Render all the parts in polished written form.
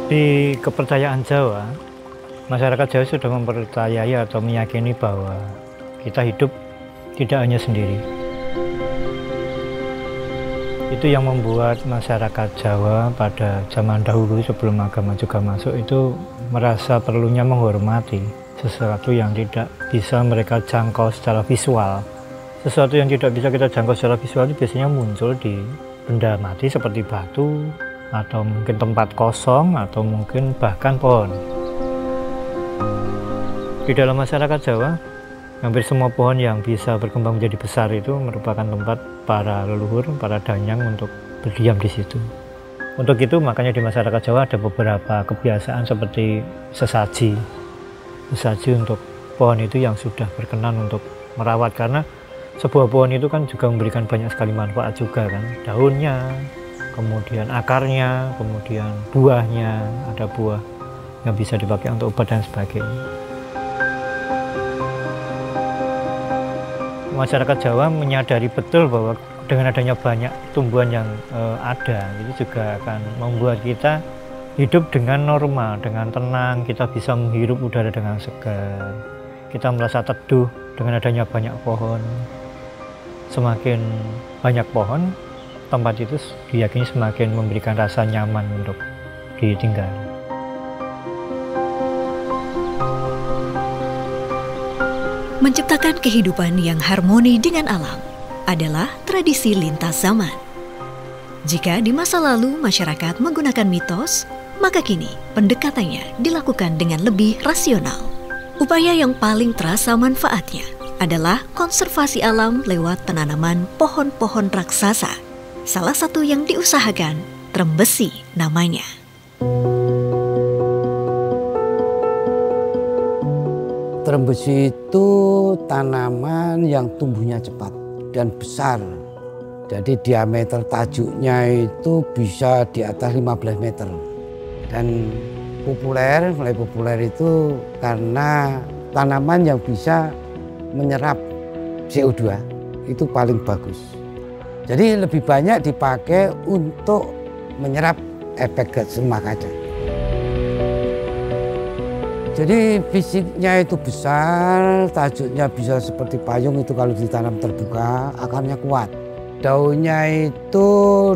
Di kepercayaan Jawa, masyarakat Jawa sudah mempercayai atau meyakini bahwa kita hidup tidak hanya sendiri. Itu yang membuat masyarakat Jawa pada zaman dahulu sebelum agama juga masuk itu merasa perlunya menghormati sesuatu yang tidak bisa mereka jangkau secara visual. Sesuatu yang tidak bisa kita jangkau secara visual itu biasanya muncul di benda mati seperti batu, atau mungkin tempat kosong, atau mungkin bahkan pohon. Di dalam masyarakat Jawa, hampir semua pohon yang bisa berkembang menjadi besar itu merupakan tempat para leluhur, para danyang untuk berdiam di situ. Untuk itu makanya di masyarakat Jawa ada beberapa kebiasaan seperti sesaji untuk pohon itu yang sudah berkenan untuk merawat, karena sebuah pohon itu kan juga memberikan banyak sekali manfaat juga kan, daunnya, kemudian akarnya, kemudian buahnya, ada buah yang bisa dipakai untuk obat dan sebagainya. Masyarakat Jawa menyadari betul bahwa dengan adanya banyak tumbuhan yang ada, itu juga akan membuat kita hidup dengan normal, dengan tenang, kita bisa menghirup udara dengan segar, kita merasa teduh dengan adanya banyak pohon. Semakin banyak pohon, tempat itu diyakini semakin memberikan rasa nyaman untuk ditinggal. Menciptakan kehidupan yang harmoni dengan alam adalah tradisi lintas zaman. Jika di masa lalu masyarakat menggunakan mitos, maka kini pendekatannya dilakukan dengan lebih rasional. Upaya yang paling terasa manfaatnya adalah konservasi alam lewat penanaman pohon-pohon raksasa. Salah satu yang diusahakan, trembesi namanya. Trembesi itu tanaman yang tumbuhnya cepat dan besar. Jadi diameter tajuknya itu bisa di atas 15 meter. Dan mulai populer itu karena tanaman yang bisa menyerap CO2 itu paling bagus. Jadi lebih banyak dipakai untuk menyerap efek gas rumah kaca. Jadi fisiknya itu besar, tajuknya bisa seperti payung itu kalau ditanam terbuka, akarnya kuat. Daunnya itu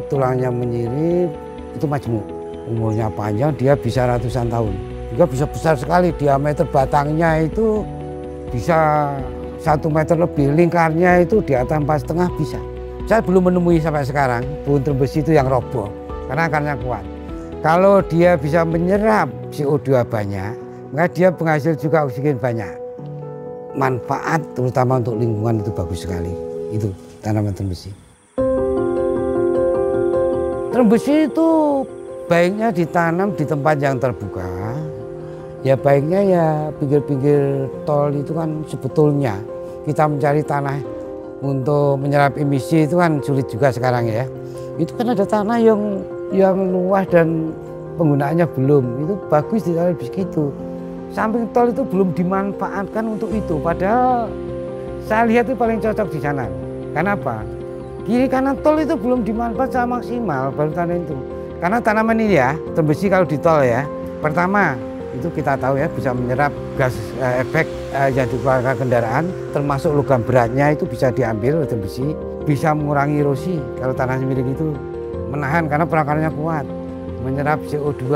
tulangnya menyirip, itu majemuk. Umurnya panjang, dia bisa ratusan tahun. Juga bisa besar sekali, diameter batangnya itu bisa 1 meter lebih, lingkarnya itu di atas 4,5 bisa. Saya belum menemui sampai sekarang pohon trembesi itu yang roboh karena akarnya kuat. Kalau dia bisa menyerap CO2 banyak, maka dia penghasil juga oksigen banyak. Manfaat terutama untuk lingkungan itu bagus sekali. Itu tanaman trembesi. Trembesi itu baiknya ditanam di tempat yang terbuka. Ya baiknya ya pinggir-pinggir tol itu kan sebetulnya kita mencari tanah untuk menyerap emisi itu kan sulit juga sekarang ya. Itu kan ada tanah yang luas dan penggunaannya belum. Itu bagus ditanam di situ. Samping tol itu belum dimanfaatkan untuk itu. Padahal saya lihat itu paling cocok di sana. Kenapa? Kiri kanan tol itu belum dimanfaatkan secara maksimal baru tanah itu. Karena tanaman ini ya, trembesi kalau di tol ya, pertama itu kita tahu ya bisa menyerap gas efek yang dikeluarkan kendaraan, termasuk logam beratnya itu bisa diambil oleh trembesi, bisa mengurangi erosi kalau tanah milik itu menahan karena perakarnya kuat, menyerap CO2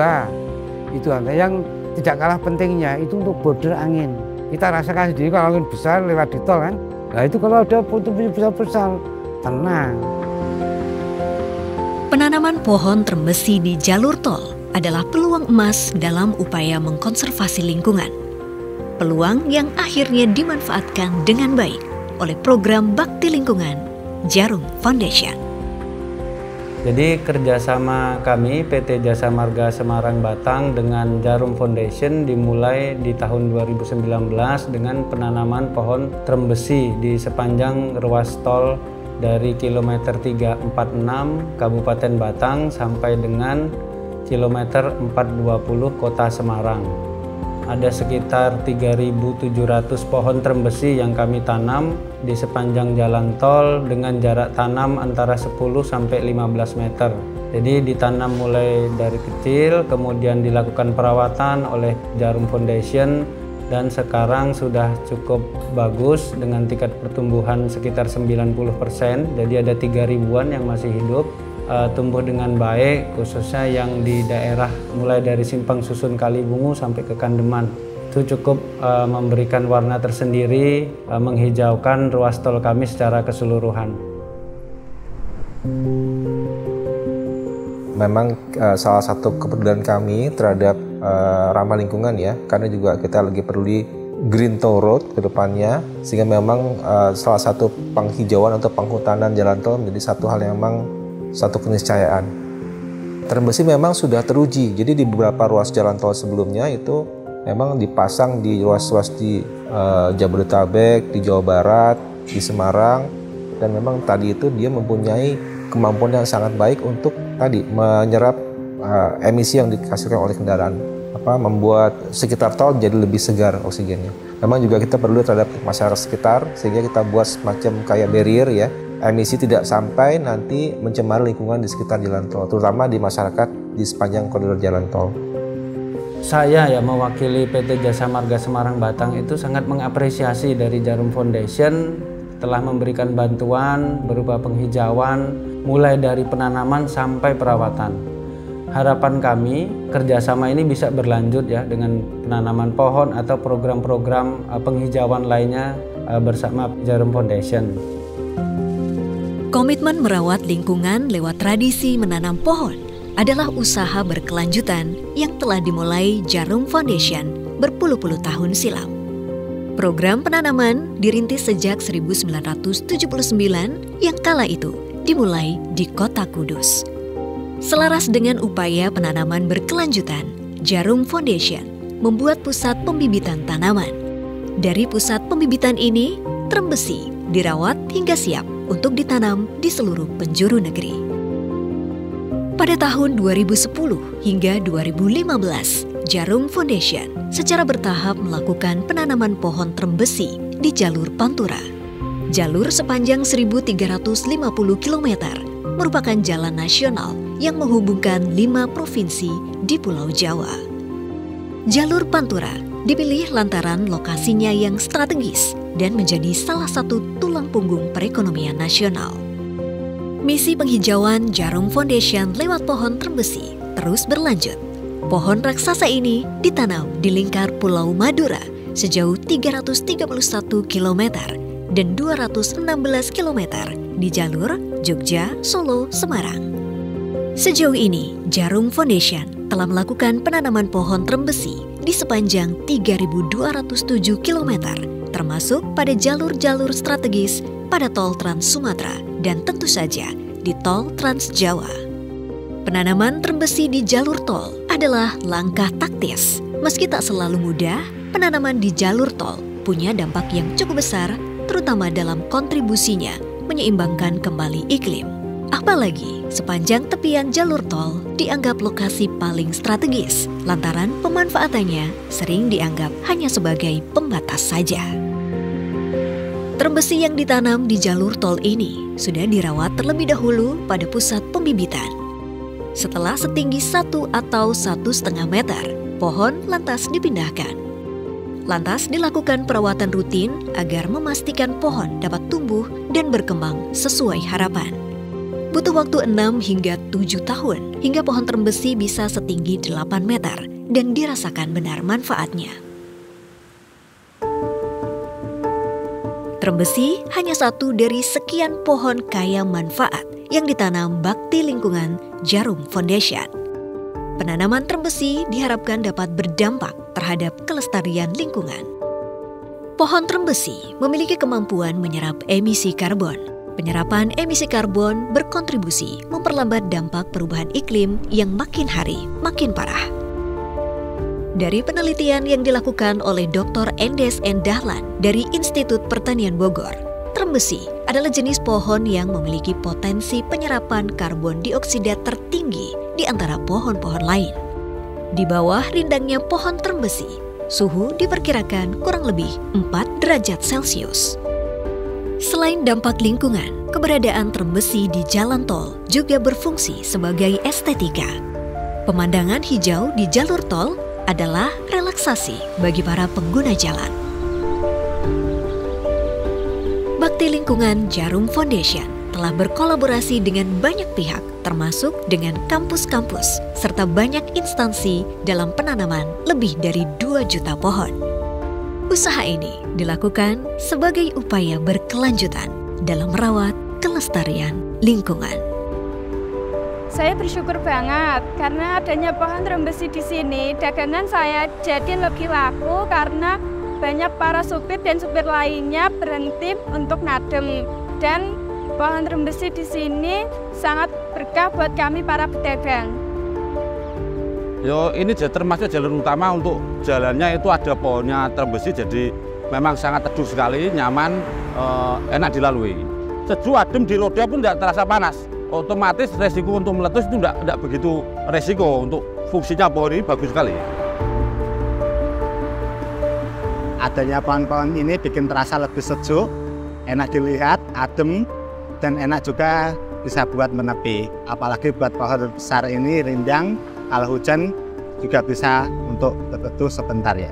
itu yang tidak kalah pentingnya itu untuk border angin. Kita rasakan sendiri kalau angin besar lewat di tol kan, nah itu kalau ada trembesi besar tenang. Penanaman pohon trembesi di jalur tol adalah peluang emas dalam upaya mengkonservasi lingkungan. Peluang yang akhirnya dimanfaatkan dengan baik oleh program Bakti Lingkungan Jarum Foundation. Jadi kerjasama kami PT Jasa Marga Semarang Batang dengan Jarum Foundation dimulai di tahun 2019 dengan penanaman pohon trembesi di sepanjang ruas tol dari kilometer 346 Kabupaten Batang sampai dengan kilometer 420 Kota Semarang. Ada sekitar 3.700 pohon trembesi yang kami tanam di sepanjang jalan tol dengan jarak tanam antara 10 sampai 15 meter. Jadi ditanam mulai dari kecil, kemudian dilakukan perawatan oleh Jarum Foundation, dan sekarang sudah cukup bagus dengan tingkat pertumbuhan sekitar 90%. Jadi ada 3 ribuan yang masih hidup, tumbuh dengan baik, khususnya yang di daerah mulai dari Simpang Susun Kalibungu sampai ke Kandeman. Itu cukup memberikan warna tersendiri, menghijaukan ruas tol kami secara keseluruhan. Memang salah satu kepedulian kami terhadap ramah lingkungan ya, karena juga kita lagi peduli Green Toll Road ke depannya, sehingga memang salah satu penghijauan atau penghutanan jalan tol menjadi satu hal yang memang satu keniscayaan. Termbesi memang sudah teruji, jadi di beberapa ruas jalan tol sebelumnya itu memang dipasang di ruas-ruas di Jabodetabek, di Jawa Barat, di Semarang, dan memang tadi itu dia mempunyai kemampuan yang sangat baik untuk tadi menyerap emisi yang dihasilkan oleh kendaraan, membuat sekitar tol jadi lebih segar oksigennya. Memang juga kita perlu terhadap masyarakat sekitar, sehingga kita buat semacam kayak barrier ya, emisi tidak sampai nanti mencemari lingkungan di sekitar jalan tol, terutama di masyarakat di sepanjang koridor jalan tol. Saya ya mewakili PT Jasa Marga Semarang Batang itu sangat mengapresiasi dari Jarum Foundation telah memberikan bantuan berupa penghijauan mulai dari penanaman sampai perawatan. Harapan kami kerjasama ini bisa berlanjut ya dengan penanaman pohon atau program-program penghijauan lainnya bersama Jarum Foundation. Komitmen merawat lingkungan lewat tradisi menanam pohon adalah usaha berkelanjutan yang telah dimulai Jarum Foundation berpuluh-puluh tahun silam. Program penanaman dirintis sejak 1979 yang kala itu dimulai di Kota Kudus. Selaras dengan upaya penanaman berkelanjutan, Jarum Foundation membuat pusat pembibitan tanaman. Dari pusat pembibitan ini, terembesi dirawat hingga siap untuk ditanam di seluruh penjuru negeri. Pada tahun 2010 hingga 2015, Jarum Foundation secara bertahap melakukan penanaman pohon terembesi di jalur Pantura. Jalur sepanjang 1.350 km merupakan jalan nasional yang menghubungkan 5 provinsi di Pulau Jawa. Jalur Pantura dipilih lantaran lokasinya yang strategis dan menjadi salah satu tulang punggung perekonomian nasional. Misi penghijauan Jarum Foundation lewat pohon terembesi terus berlanjut. Pohon raksasa ini ditanam di lingkar Pulau Madura sejauh 331 km dan 216 km di jalur Jogja, Solo, Semarang. Sejauh ini, Jarum Foundation telah melakukan penanaman pohon terembesi di sepanjang 3.207 km, termasuk pada jalur-jalur strategis pada tol Trans Sumatera dan tentu saja di tol Trans Jawa. Penanaman terembesi di jalur tol adalah langkah taktis. Meski tak selalu mudah, penanaman di jalur tol punya dampak yang cukup besar, terutama dalam kontribusinya menyeimbangkan kembali iklim. Apalagi sepanjang tepian jalur tol dianggap lokasi paling strategis, lantaran pemanfaatannya sering dianggap hanya sebagai pembatas saja. Terembesi yang ditanam di jalur tol ini sudah dirawat terlebih dahulu pada pusat pembibitan. Setelah setinggi 1 atau 1,5 meter, pohon lantas dipindahkan. Lantas dilakukan perawatan rutin agar memastikan pohon dapat tumbuh dan berkembang sesuai harapan. Butuh waktu 6 hingga 7 tahun hingga pohon terembesi bisa setinggi 8 meter dan dirasakan benar manfaatnya. Terembesi hanya satu dari sekian pohon kaya manfaat yang ditanam bakti lingkungan Jarum Foundation. Penanaman terembesi diharapkan dapat berdampak terhadap kelestarian lingkungan. Pohon terembesi memiliki kemampuan menyerap emisi karbon. Penyerapan emisi karbon berkontribusi memperlambat dampak perubahan iklim yang makin hari makin parah. Dari penelitian yang dilakukan oleh Dr. Endes N. Dahlan dari Institut Pertanian Bogor, terembesi adalah jenis pohon yang memiliki potensi penyerapan karbon dioksida tertinggi di antara pohon-pohon lain. Di bawah rindangnya pohon terembesi, suhu diperkirakan kurang lebih 4 derajat Celcius. Selain dampak lingkungan, keberadaan trem besi di jalan tol juga berfungsi sebagai estetika. Pemandangan hijau di jalur tol adalah relaksasi bagi para pengguna jalan. Bakti Lingkungan Jarum Foundation telah berkolaborasi dengan banyak pihak, termasuk dengan kampus-kampus, serta banyak instansi dalam penanaman lebih dari 2 juta pohon. Usaha ini dilakukan sebagai upaya berkelanjutan dalam merawat kelestarian lingkungan. Saya bersyukur banget karena adanya pohon trem besi di sini. Dagangan saya jadi lebih laku karena banyak para supir dan supir lainnya berhenti untuk nadem. Dan pohon trem besi di sini sangat berkah buat kami para pedagang. Ini termasuk jalur utama untuk jalannya itu ada pohonnya trem besi, jadi memang sangat teduh sekali, nyaman, enak dilalui. Sejuk, adem, di roda pun tidak terasa panas. Otomatis resiko untuk meletus itu tidak begitu resiko. Untuk fungsinya pohon ini bagus sekali. Adanya pohon-pohon ini bikin terasa lebih sejuk, enak dilihat, adem, dan enak juga bisa buat menepi. Apalagi buat pohon besar ini rindang, kalau hujan juga bisa untuk berteduh sebentar ya.